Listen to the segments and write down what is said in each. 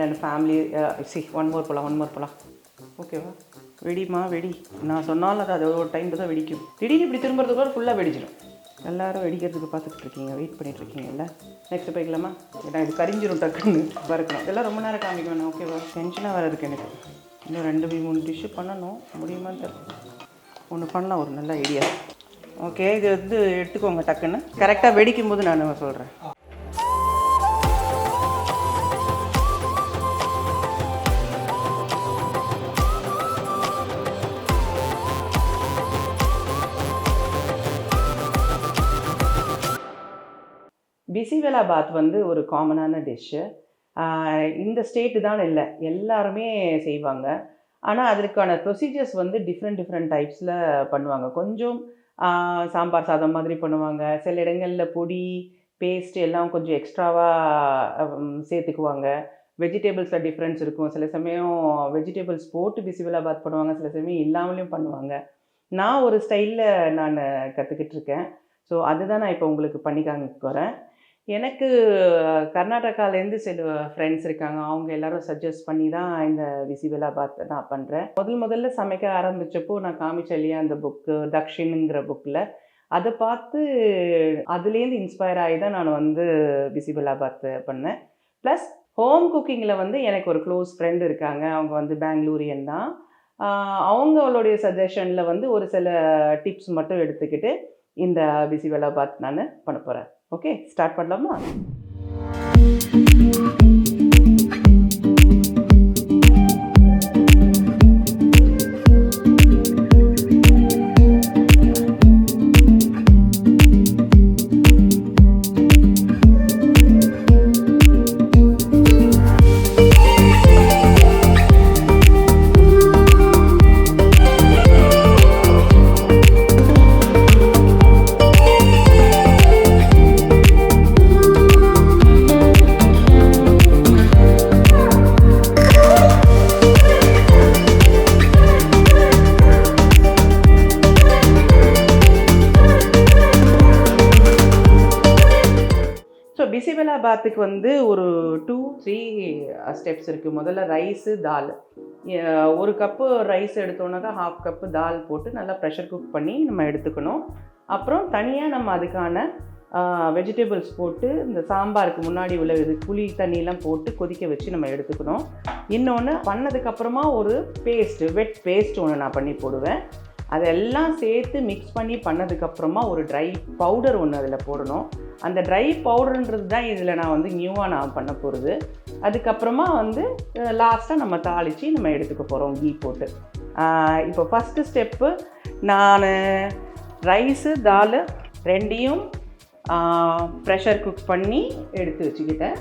And family. One more போகலாம். ஓகேவா? வெடிமா வெடி. நான் சொன்னாலும் அது ஒரு டைம் தான் வெடிக்கும். திடீர்னு இப்படி திரும்புறதுக்குள்ள ஃபுல்லாக வெடிச்சிடும். எல்லோரும் வெடிக்கிறதுக்கு பார்த்துக்கிட்டு இருக்கீங்க, வெயிட் பண்ணிகிட்ருக்கீங்கல்ல. நெக்ஸ்ட் போய்க்கலாமா? ஏன்னா இது கரிஞ்சிரும் டக்குன்னு வறுக்கணும். இதெல்லாம் ரொம்ப நேரம் காமிக்க வேணாம். ஓகேவா? டென்ஷனாக வேறு இருக்குது எனக்கு. இன்னும் 2-3 டிஷ்ஷு பண்ணணும். முடியுமான்னு தெரியல. ஒன்று பண்ணலாம், ஒரு நல்ல ஐடியா. ஓகே, இது வந்து எடுத்துக்கோங்க டக்குன்னு. கரெக்டாக வெடிக்கும் போது நான் சொல்கிறேன். பிசிபெலாபாத் வந்து ஒரு காமனான டிஷ்ஷு. இந்த ஸ்டேட்டு தான் இல்லை, எல்லாருமே செய்வாங்க. ஆனால் அதற்கான ப்ரொசீஜர்ஸ் வந்து டிஃப்ரெண்ட் டைப்ஸில் பண்ணுவாங்க. கொஞ்சம் சாம்பார் சாதம் மாதிரி பண்ணுவாங்க. சில இடங்களில் பொடி பேஸ்ட் எல்லாம் கொஞ்சம் எக்ஸ்ட்ராவாக சேர்த்துக்குவாங்க. வெஜிடபிள்ஸில் டிஃப்ரென்ஸ் இருக்கும். சில சமயம் வெஜிடபிள்ஸ் போட்டு பிசிபெலாபாத் பண்ணுவாங்க, சில சமயம் இல்லாமலேயும் பண்ணுவாங்க. நான் ஒரு ஸ்டைலில் நான் கற்றுக்கிட்டு இருக்கேன். ஸோ அதுதான் நான் இப்போ உங்களுக்கு பண்ணி காமிக்க போகிறேன். எனக்கு கர்நாடகாலேருந்து சில ஃப்ரெண்ட்ஸ் இருக்காங்க. அவங்க எல்லோரும் சஜஸ்ட் பண்ணி தான் இந்த பிசிபெலாபாத் நான் பண்ணுறேன். முதல்ல சமைக்க ஆரம்பித்தப்போ நான் காமிச்சேன் இல்லையா, அந்த புக்கு தக்ஷினுங்கிற புக்கில், அதை பார்த்து அதுலேருந்து இன்ஸ்பயர் ஆகி தான் நான் வந்து பிசிபெலாபாத் பண்ணேன். ப்ளஸ் ஹோம் குக்கிங்கில் வந்து எனக்கு ஒரு க்ளோஸ் ஃப்ரெண்ட் இருக்காங்க. அவங்க வந்து பெங்களூரியன் தான். அவங்களுடைய சஜஷனில் வந்து ஒரு சில டிப்ஸ் மட்டும் எடுத்துக்கிட்டு இந்த பிசிபெலாபாத் நான் பண்ண போகிறேன். ஓகே, ஸ்டார்ட் பண்ணலாமா? பிசிபெலாபாத்துக்கு வந்து ஒரு 2-3 ஸ்டெப்ஸ் இருக்குது. முதல்ல ரைஸு, தால். 1 கப்பு ரைஸ் எடுத்தோன்னாக்கா 1/2 கப்பு தால் போட்டு நல்லா ப்ரெஷர் குக் பண்ணி நம்ம எடுத்துக்கணும். அப்புறம் தனியாக நம்ம அதுக்கான வெஜிடபிள்ஸ் போட்டு இந்த சாம்பாருக்கு முன்னாடி உள்ள இது புளி தண்ணியெலாம் போட்டு கொதிக்க வச்சு நம்ம எடுத்துக்கணும். இன்னொன்று பண்ணதுக்கப்புறமா ஒரு வெட் பேஸ்ட் ஒன்று நான் பண்ணி போடுவேன். அதெல்லாம் சேர்த்து மிக்ஸ் பண்ணி பண்ணதுக்கப்புறமா ஒரு ட்ரை பவுடர் ஒன்று அதில் போடணும். அந்த ட்ரை பவுடர்ன்றது தான் இதில் நான் வந்து நியூவாக நான் பண்ண போகிறது. அதுக்கப்புறமா வந்து லாஸ்ட்டாக நம்ம தாளித்து நம்ம எடுத்துக்க போகிறோம் கீ போட்டு. இப்போ ஃபஸ்ட்டு ஸ்டெப்பு, நான் ரைஸு தால் ரெண்டையும் ப்ரெஷர் குக் பண்ணி எடுத்து வச்சுக்கிட்டேன்.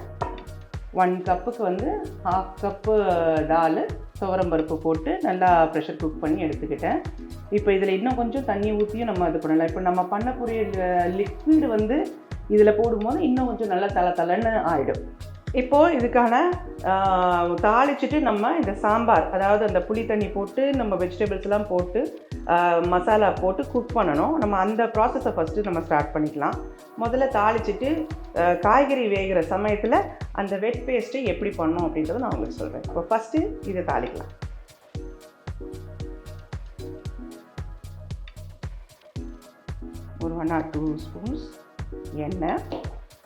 1 கப்புக்கு வந்து 1/2 கப்பு தால், துவரம்பருப்பு போட்டு நல்லா ப்ரெஷர் குக் பண்ணி எடுத்துக்கிட்டேன். இப்போ இதில் இன்னும் கொஞ்சம் தண்ணி ஊற்றியும் நம்ம இது பண்ணலாம். இப்போ நம்ம பண்ணக்கூடிய லிக்விட் வந்து இதில் போடும்போது இன்னும் கொஞ்சம் நல்லா தளன்னு ஆகிடும். இப்போது இதுக்கான தாளிச்சிட்டு நம்ம இந்த சாம்பார், அதாவது அந்த புளி தண்ணி போட்டு நம்ம வெஜிடபிள்ஸ்லாம் போட்டு மசாலா போட்டு குக் பண்ணணும். நம்ம அந்த ப்ராசஸை ஃபஸ்ட்டு நம்ம ஸ்டார்ட் பண்ணிக்கலாம். முதல்ல தாளிச்சிட்டு காய்கறி வேகிற சமயத்தில் அந்த வெட் பேஸ்ட்டு எப்படி பண்ணணும் அப்படின்றத நான் உங்களுக்கு சொல்கிறேன். இப்போ ஃபஸ்ட்டு இதை தாளிக்கலாம். ஒரு 1 or 2 ஸ்பூன்ஸ் எண்ணெய்.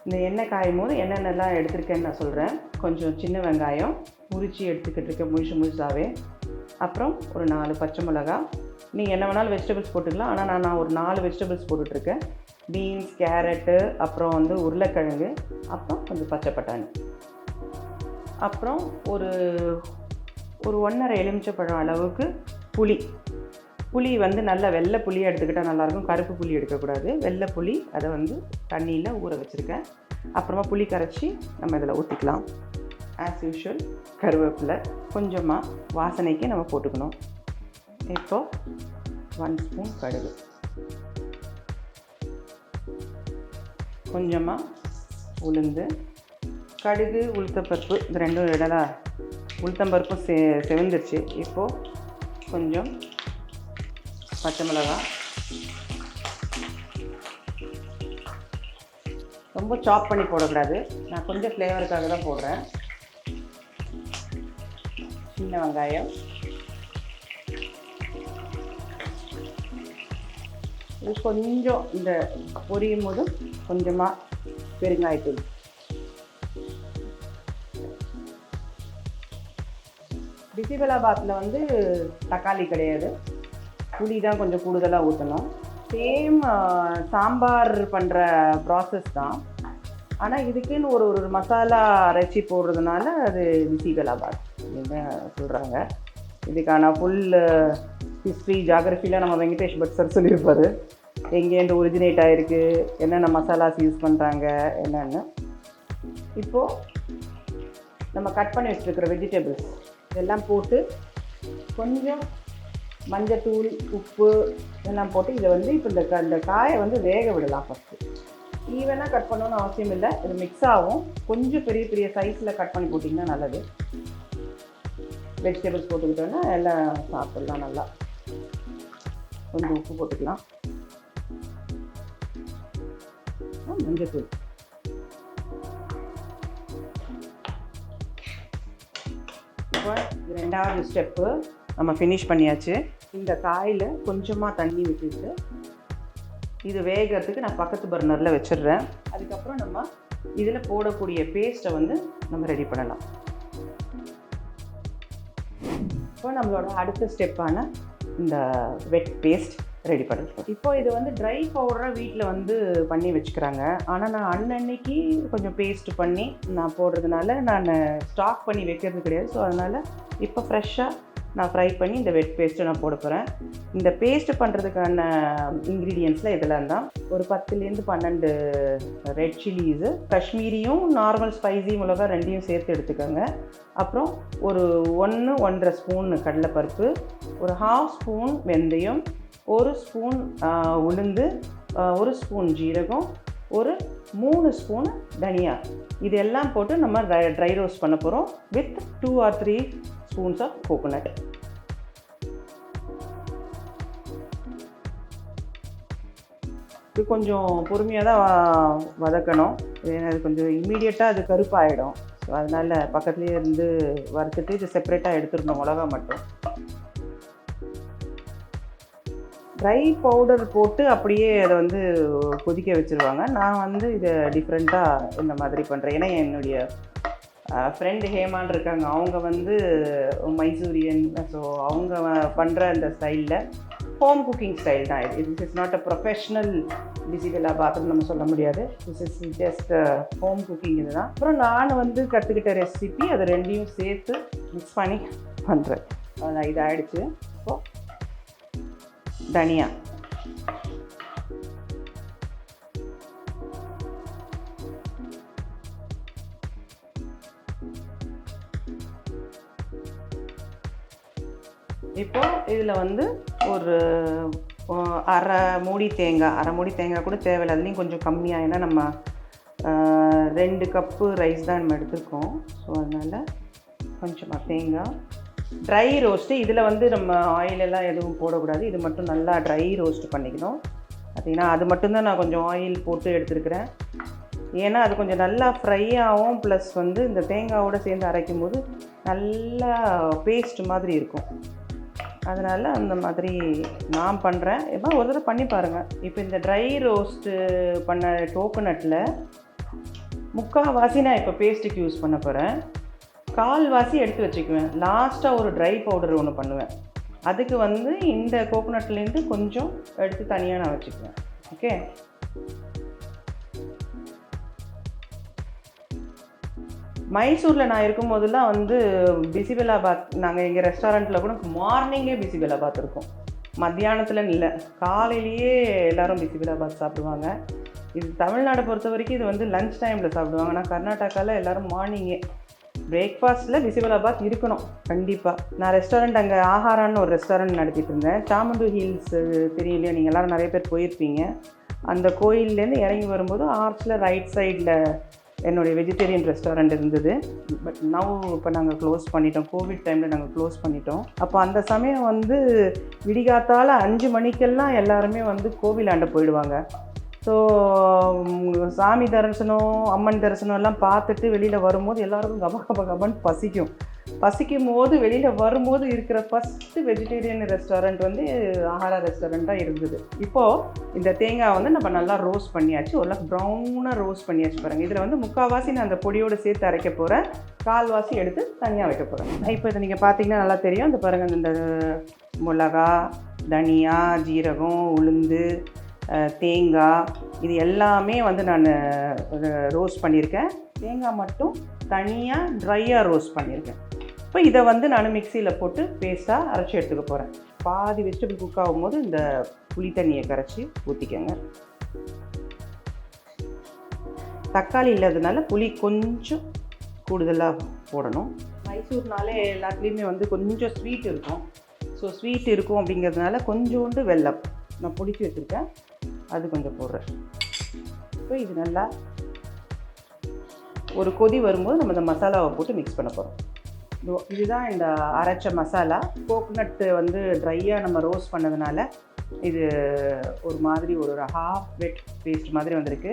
இந்த எண்ணெய் காயும் போது என்னென்னலாம் எடுத்துருக்கேன்னு நான் சொல்கிறேன். கொஞ்சம் சின்ன வெங்காயம் உரித்து எடுத்துக்கிட்டு இருக்கேன் முழுசாகவே. அப்புறம் ஒரு 4 பச்சை மிளகா. நீங்கள் என்ன வேணாலும் வெஜிடபிள்ஸ் போட்டுக்கலாம், ஆனால் நான் ஒரு 4 வெஜிடபிள்ஸ் போட்டுட்ருக்கேன். பீன்ஸ், கேரட்டு, அப்புறம் வந்து உருளைக்கிழங்கு, அப்புறம் கொஞ்சம் பச்சை பட்டாணி. அப்புறம் ஒரு 1.5 எலுமிச்சைப்பழம் அளவுக்கு புளி வந்து நல்ல வெள்ளை புளியாக எடுத்துக்கிட்டால் நல்லாயிருக்கும். கருப்பு புளி எடுக்கக்கூடாது, வெள்ளை புளி. அதை வந்து தண்ணியில் ஊற வச்சுருக்கேன். அப்புறமா புளி கரைச்சி நம்ம இதில் ஊற்றிக்கலாம். ஆஸ் யூஷுவல் கருவேப்பிலை கொஞ்சமாக வாசனைக்கு நம்ம போட்டுக்கணும். இப்போது 1 ஸ்பூன் கடுகு, கொஞ்சமாக உளுந்து, கடுகு, உளுத்தம்பருப்பு இது ரெண்டும் இடலாம். உளுத்தம்பருப்பும் செவந்துருச்சு. இப்போது கொஞ்சம் பச்சை மிளகாய், ரொம்ப சாப் பண்ணி போடக்கூடாது, நான் கொஞ்சம் ஃப்ளேவருக்காக தான் போடுறேன். சின்ன வெங்காயம், இது கொஞ்சம் இந்த பொரியும் போது கொஞ்சமாக பெருங்காயத்தூள். பிசிபெலாபாத்தில் வந்து தக்காளி கிடையாது, புளி தான் கொஞ்சம் கூடுதலாக ஊற்றணும். சேம் சாம்பார் பண்ணுற ப்ராசஸ் தான், ஆனால் இதுக்குன்னு ஒரு மசாலா அரைச்சி போடுறதுனால அது பிசிபெலாபாத் அப்படின்னு சொல்கிறாங்க. இதுக்கான ஃபுல் ஹிஸ்ட்ரி ஜாகிரஃபியில் நம்ம வெங்கடேஷ் பட் சார் சொல்லியிருப்பார், எங்கேருந்து ஒரிஜினேட் ஆகிருக்கு, என்னென்ன மசாலாஸ் யூஸ் பண்ணுறாங்க என்னென்னு. இப்போது நம்ம கட் பண்ணி வச்சுருக்கிற வெஜிடபிள்ஸ் இதெல்லாம் போட்டு கொஞ்சம் மஞ்சத்தூள், உப்பு இதெல்லாம் போட்டு இதை வந்து இப்போ இந்த காயை வந்து வேக விடலாம். ஃபஸ்ட்டு ஈவனாக கட் பண்ணணும்னு அவசியம் இல்லை, இது மிக்ஸ் ஆகும். கொஞ்சம் பெரிய பெரிய சைஸில் கட் பண்ணி போட்டிங்கன்னா நல்லது. வெஜிடபிள்ஸ் போட்டுக்கிட்டோன்னா எல்லாம் சாப்பிட்லாம். நல்லா கொஞ்சம் உப்பு போட்டுக்கலாம், மஞ்சத்தூள். இப்போ ரெண்டாவது ஸ்டெப்பு நம்ம ஃபினிஷ் பண்ணியாச்சு. இந்த காயில் கொஞ்சமாக தண்ணி விட்டுட்டு இது வேகிறதுக்கு நான் பக்கத்து பர்னரில் வச்சிடுறேன். அதுக்கப்புறம் நம்ம இதில் போடக்கூடிய பேஸ்ட்டை வந்து நம்ம ரெடி பண்ணலாம். இப்போ நம்மளோட அடுத்த ஸ்டெப்பான இந்த வெட் பேஸ்ட் ரெடி பண்ணிருக்கோம். இப்போ இது வந்து ட்ரை பவுடராக வீட்டில் வந்து பண்ணி வச்சுக்கிறாங்க. ஆனால் நான் அன்னன்னைக்கு கொஞ்சம் பேஸ்ட் பண்ணி நான் போடுறதுனால நான் ஸ்டாக் பண்ணி வைக்கிறது கிடையாது. ஸோ அதனால் இப்போ ஃப்ரெஷ்ஷாக நான் ஃப்ரை பண்ணி இந்த வெட் பேஸ்ட்டை நான் போட போகிறேன். இந்த பேஸ்ட்டு பண்ணுறதுக்கான இன்க்ரீடியன்ட்ஸில் இதெல்லாம் தான். ஒரு 10லேருந்து 12 ரெட் சில்லிஸு, காஷ்மீரியும் நார்மல் ஸ்பைசி மிளகா ரெண்டையும் சேர்த்து எடுத்துக்கோங்க. அப்புறம் ஒரு 1-1.5 ஸ்பூன் கடலைப்பருப்பு, ஒரு 1/2 ஸ்பூன் வெந்தயம், 1 ஸ்பூன் உளுந்து, 1 ஸ்பூன் ஜீரகம், ஒரு 3 ஸ்பூன் தனியா. இதெல்லாம் போட்டு நம்ம ட்ரை ரோஸ்ட் பண்ண போகிறோம் with 2 or 3 spoons of coconut. இது கொஞ்சம் பொறுமையாக தான் வதக்கணும். அது கொஞ்சம் இம்மீடியட்டாக அது கருப்பாயிடும். ஸோ அதனால் பக்கத்துலேயே இருந்து வறுத்துட்டு இது செப்பரேட்டாக எடுத்துடணும், மிளகா மட்டும். ட்ரை பவுடர் போட்டு அப்படியே அதை வந்து கொதிக்க வச்சுருவாங்க. நான் வந்து இதை டிஃப்ரெண்ட்டாக இந்த மாதிரி பண்ணுறேன். ஏன்னா என்னுடைய ஃப்ரெண்டு ஹேமான் இருக்காங்க, அவங்க வந்து மைசூரியன். ஸோ அவங்க பண்ணுற அந்த ஸ்டைலில் ஹோம் குக்கிங் ஸ்டைல் தான் இது. This is not a professional பிசிபெலாபாத்னு நம்ம சொல்ல முடியாது. This is just home cooking இது தான். அப்புறம் நான் வந்து கற்றுக்கிட்ட ரெசிபி அதை ரெண்டையும் சேர்த்து மிக்ஸ் பண்ணி பண்ணுறேன். அதான் இது ஆகிடுச்சு. இப்போது தனியா, இப்போ இதில் வந்து ஒரு அரை மூடி தேங்காய் கூட தேவையில்லை, அதுலேயும் கொஞ்சம் கம்மியாக. ஏன்னா நம்ம 2 கப்பு ரைஸ் தான் நம்ம எடுத்துருக்கோம். ஸோ அதனால் கொஞ்சமாக தேங்காய். ட்ரை ரோஸ்ட்டு இதில் வந்து நம்ம ஆயிலெல்லாம் எதுவும் போடக்கூடாது, இது மட்டும் நல்லா ட்ரை ரோஸ்ட் பண்ணிக்கணும். பார்த்திங்கன்னா அது மட்டும்தான் நான் கொஞ்சம் ஆயில் போட்டு எடுத்துருக்கிறேன். ஏன்னா அது கொஞ்சம் நல்லா ஃப்ரை ஆகும், ப்ளஸ் வந்து இந்த தேங்காயோடு சேர்ந்து அரைக்கும் போது நல்லா பேஸ்ட் மாதிரி இருக்கும். அதனால் அந்த மாதிரி நான் பண்ணுறேன். இப்போ ஒரு தடவை பண்ணி பாருங்கள். இப்போ இந்த ட்ரை ரோஸ்ட்டு பண்ண கோகோனட்டில் 3/4 நான் இப்போ பேஸ்ட்டுக்கு யூஸ் பண்ண போகிறேன். 1/4 எடுத்து வச்சுக்குவேன். லாஸ்ட்டாக ஒரு ட்ரை பவுடர் ஒன்று பண்ணுவேன். அதுக்கு வந்து இந்த கோகோனட்லேருந்து கொஞ்சம் எடுத்து தனியாக நான் வச்சுக்குவேன். ஓகே, மைசூரில் நான் இருக்கும்போதெல்லாம் வந்து பிசிபெலாபாத் நாங்கள் எங்கள் ரெஸ்டாரண்ட்டில் கூட மார்னிங்கே பிசிபெலாபாத் இருக்கும். மத்தியானத்தில் இல்லை, காலையிலேயே எல்லோரும் பிசிபெலாபாத் சாப்பிடுவாங்க. இது தமிழ்நாடை பொறுத்த வரைக்கும் இது வந்து லன்ச் டைமில் சாப்பிடுவாங்க. ஆனால் கர்நாடகாவில் எல்லோரும் மார்னிங்கே பிரேக்ஃபாஸ்ட்டில் பிசிபெலாபாத் இருக்கணும் கண்டிப்பாக. நான் ரெஸ்டாரண்ட் அங்கே ஆஹாரான்னு ஒரு ரெஸ்டாரண்ட் நடத்திட்டு இருந்தேன். சாமுண்டு ஹில்ஸ் தெரியலையா, நீங்கள் எல்லோரும் நிறைய பேர் போயிருப்பீங்க. அந்த கோயிலேருந்து இறங்கி வரும்போது ஆர்ச்சில் ரைட் சைடில் என்னுடைய வெஜிடேரியன் ரெஸ்டாரண்ட் இருந்தது. பட் நவ் இப்போ நாங்கள் க்ளோஸ் பண்ணிட்டோம். கோவிட் டைமில் நாங்கள் க்ளோஸ் பண்ணிட்டோம். அப்போ அந்த சமயம் வந்து விடிகாத்தால் 5 மணிக்கெல்லாம் எல்லாருமே வந்து கோவிலாண்ட போயிடுவாங்க. ஸோ சாமி தரிசனம், அம்மன் தரிசனம் எல்லாம் பார்த்துட்டு வெளியில் வரும்போது எல்லாருக்கும் கபன்னு பசிக்கும். பசிக்கும் போது வெளியில் வரும்போது இருக்கிற ஃபஸ்ட்டு வெஜிடேரியன் ரெஸ்டாரண்ட் வந்து ஆஹாரா ரெஸ்டாரண்ட்டாக இருந்தது. இப்போது இந்த தேங்காய் வந்து நம்ம நல்லா ரோஸ்ட் பண்ணியாச்சு, ஒரு ப்ரௌனாக ரோஸ்ட் பண்ணியாச்சு பாருங்கள். இதில் வந்து முக்கால்வாசி நான் அந்த பொடியோடு சேர்த்து அரைக்க போகிறேன், கால்வாசி எடுத்து தனியாக வைக்க போகிறேன். இப்போ இதை நீங்கள் பார்த்தீங்கன்னா நல்லா தெரியும். இந்த பாருங்கள், இந்த மிளகா, தனியா, ஜீரகம், உளுந்து, தேங்காய், இது எல்லாமே வந்து நான் ரோஸ்ட் பண்ணியிருக்கேன். தேங்காய் மட்டும் தனியாக ட்ரையாக ரோஸ்ட் பண்ணியிருக்கேன். இப்போ இதை வந்து நான் மிக்சியில் போட்டு பேஸ்ட்டாக அரைச்சி எடுத்துக்க போகிறேன். பாதி வெஜிடபிள் குக் ஆகும்போது இந்த புளி தண்ணியை கரைச்சி ஊற்றிக்கங்க. தக்காளி இல்லாததுனால புளி கொஞ்சம் கூடுதலாக போடணும். மைசூர்னாலே எல்லாத்துலேயுமே வந்து கொஞ்சம் ஸ்வீட் இருக்கும். ஸோ ஸ்வீட் இருக்கும் அப்படிங்கிறதுனால கொஞ்சோண்டு வெல்லம் நான் பிடிச்சி வச்சுருக்கேன், அது கொஞ்சம் போடுறேன். இப்போ இது நல்லா ஒரு கொதி வரும்போது நம்ம இந்த மசாலாவை போட்டு மிக்ஸ் பண்ண போகிறோம். இதுதான் இந்த அரைச்ச மசாலா. கோகோனட்டு வந்து ட்ரையாக நம்ம ரோஸ்ட் பண்ணதுனால இது ஒரு மாதிரி ஒரு ஹாஃப் வெட் பேஸ்ட் மாதிரி வந்திருக்கு.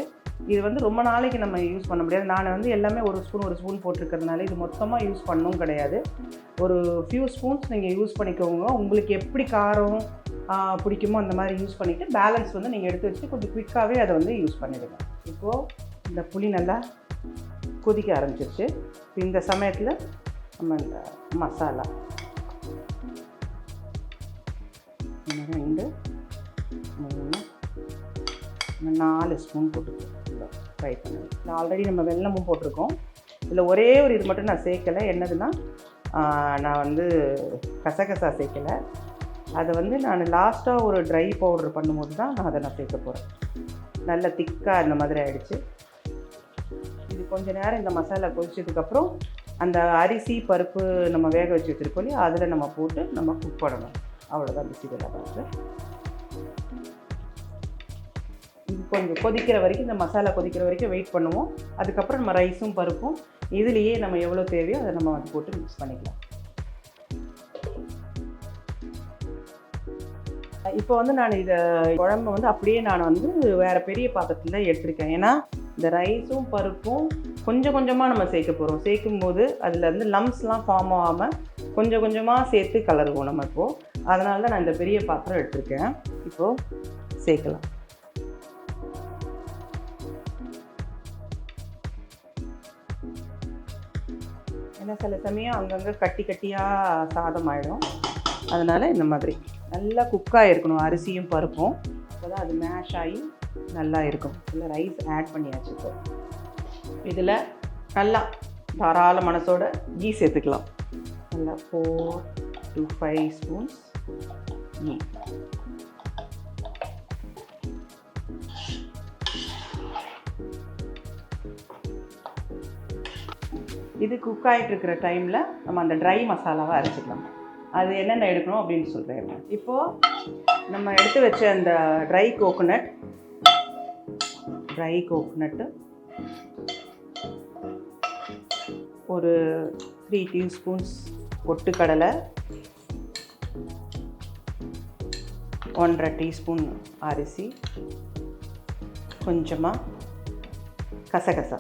இது வந்து ரொம்ப நாளைக்கு நம்ம யூஸ் பண்ண முடியாது. நான் வந்து எல்லாமே ஒரு ஸ்பூன் போட்டிருக்கிறதுனால இது மொத்தமாக யூஸ் பண்ணவும் கிடையாது. ஒரு ஃபியூ ஸ்பூன்ஸ் நீங்கள் யூஸ் பண்ணிக்கோங்க. உங்களுக்கு எப்படி காரம் பிடிக்குமோ அந்த மாதிரி யூஸ் பண்ணிவிட்டு பேலன்ஸ் வந்து நீங்கள் எடுத்து வச்சுட்டு கொஞ்சம் குயிக்காகவே அதை வந்து யூஸ் பண்ணிவிடுங்க. இப்போது இந்த புளி நல்லா கொதிக்க ஆரம்பிச்சிருச்சு. இந்த சமயத்தில் நம்ம இந்த மசாலா 2 3 4 ஸ்பூன் போட்டுருக்கோம். ஃப்ரை பண்ணுவோம். ஆல்ரெடி நம்ம வெல்லமும் போட்டிருக்கோம். இதில் ஒரே ஒரு இது மட்டும் நான் சேர்க்கலை. என்னதுன்னா நான் வந்து கசகசா சேர்க்கலை. அதை வந்து நான் லாஸ்ட்டாக ஒரு ட்ரை பவுடர் பண்ணும்போது தான் நான் அதை சேர்க்க போகிறேன். நல்ல திக்காக இந்த மாதிரி ஆகிடுச்சு. இது கொஞ்சம் நேரம் இந்த மசாலா கொதிச்சதுக்கப்புறம் அந்த அரிசி பருப்பு நம்ம வேக வச்சு வச்சுருக்கோம் இல்லையா, அதில் நம்ம போட்டு நம்ம குக் பண்ணணும். அவ்வளோதான் பிசிபெல்லாபாத். இது கொஞ்சம் கொதிக்கிற வரைக்கும், இந்த மசாலா கொதிக்கிற வரைக்கும் வெயிட் பண்ணுவோம். அதுக்கப்புறம் நம்ம ரைஸும் பருப்பும் இதுலேயே நம்ம எவ்வளோ தேவையோ அதை நம்ம வந்து போட்டு மிக்ஸ் பண்ணிக்கலாம். இப்போ வந்து நான் இதை குழம்பு வந்து அப்படியே நான் வந்து வேறு பெரிய பாத்திரத்தில் எடுத்திருக்கேன். ஏன்னா இந்த ரைஸும் பருப்பும் கொஞ்சம் கொஞ்சமாக நம்ம சேர்க்க போகிறோம். சேர்க்கும்போது அதில் வந்து லம்ஸ்லாம் ஃபார்ம் ஆகாமல் கொஞ்சம் கொஞ்சமாக சேர்த்து கலருவோம் நம்ம இப்போது. அதனால தான் நான் இந்த பெரிய பாத்திரம் எடுத்திருக்கேன். இப்போது சேர்க்கலாம். ஏன்னா சில சமயம் அங்கங்கே கட்டி கட்டியாக சாதம் ஆகிடும். அதனால் இந்த மாதிரி நல்லா குக்காக இருக்கணும் அரிசியும் பருப்பும். அப்போ தான் அது மேஷ் ஆகி நல்லா இருக்கும். இதில் ரைஸ் ஆட் பண்ணியாச்சு. இப்போ இதில் நல்லா தாராள மனசோட கீ சேர்த்துக்கலாம். நல்லா 4 to 5 ஸ்பூன்ஸ் கீ. இது குக் ஆகிட்டு இருக்கிற டைமில் நம்ம அந்த ட்ரை மசாலாவை அரைச்சிக்கலாம். அது என்னென்ன எடுக்கணும் அப்படின்னு சொல்கிறேன். இப்போது நம்ம எடுத்து வச்ச அந்த ட்ரை கோகோனட்டு ஒரு 3 டீஸ்பூன்ஸ் பொட்டுக்கடலை, 1.5 டீஸ்பூன் அரிசி, கொஞ்சமாக கசகசா,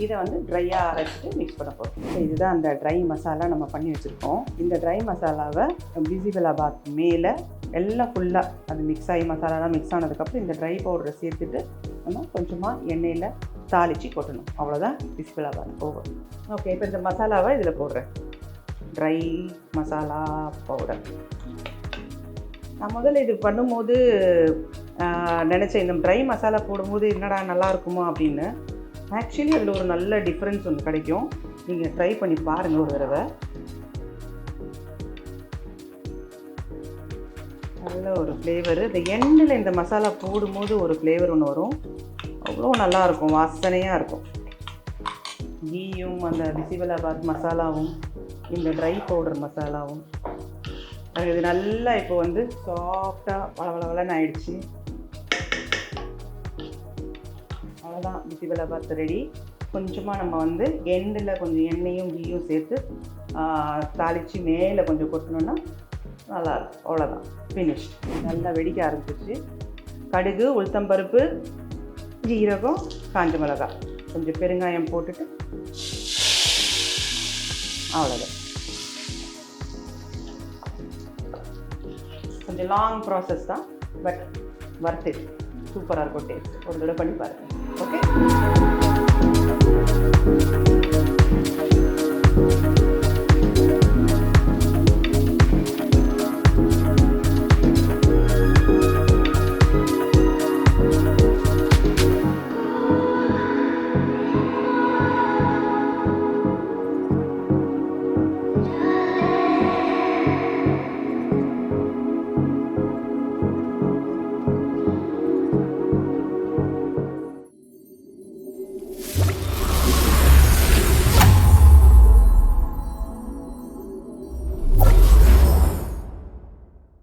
இதை வந்து ட்ரையாக அரைச்சிட்டு மிக்ஸ் பண்ண போகிறோம். ஸோ இதுதான் அந்த ட்ரை மசாலா நம்ம பண்ணி வச்சுருக்கோம். இந்த ட்ரை மசாலாவை பிசிபெல்லாபாத் மேலே எல்லாம் ஃபுல்லாக அது மிக்ஸ் ஆகி மசாலாலாம் மிக்ஸ் ஆனதுக்கப்புறம் இந்த ட்ரை பவுடரை சேர்த்துட்டு நம்ம கொஞ்சமாக எண்ணெயில் தாளித்து கொட்டணும். அவ்வளோதான் பிசிபெல்லாபாத் ஓவர். ஓகே, இப்போ இந்த மசாலாவை இதில் போடுறேன். Try masala powder. நான் முதல்ல இது பண்ணும்போது நினச்சேன், இந்த ட்ரை மசாலா போடும்போது என்னடா நல்லா இருக்குமோ அப்படின்னு. ஆக்சுவலி அதில் ஒரு நல்ல டிஃப்ரென்ஸ் ஒன்று கிடைக்கும். நீங்கள் ட்ரை பண்ணி பாருங்கள் ஒரு தடவை. நல்ல ஒரு ஃப்ளேவரு. இந்த எண்ணெயில் இந்த மசாலா போடும்போது ஒரு ஃப்ளேவர் ஒன்று வரும். அவ்வளோ நல்லாயிருக்கும், வாசனையாக இருக்கும். கீயும் அந்த பிசிபெல்லாபாத் மசாலாவும் இந்த ட்ரை பவுடர் மசாலாவும் இது நல்லா இப்போ வந்து சாஃப்டாக வளவளன்னு ஆயிடுச்சு. அவ்வளோதான், பிசிபெல்லாபாத் ரெடி. கொஞ்சமாக நம்ம வந்து எண்டில் கொஞ்சம் எண்ணெயும் கீயும் சேர்த்து தாளித்து மேலே கொஞ்சம் கொட்டணுன்னா நல்லாயிருக்கும். அவ்வளோதான், ஃபினிஷ். நல்லா வெடிக்க ஆரம்பிச்சிருச்சு. கடுகு, உளுத்தம்பருப்பு, ஜீரகம், காஞ்ச மிளகாய், கொஞ்சம் பெருங்காயம் போட்டுட்டு அவ்வளோதான். கொஞ்சம் லாங் ப்ராசஸ் தான், பட் வர்த் இட். சூப்பராக இருக்கும் டேஸ்ட். ஒரு தடவை பண்ணி பாருங்கள். ஓகே.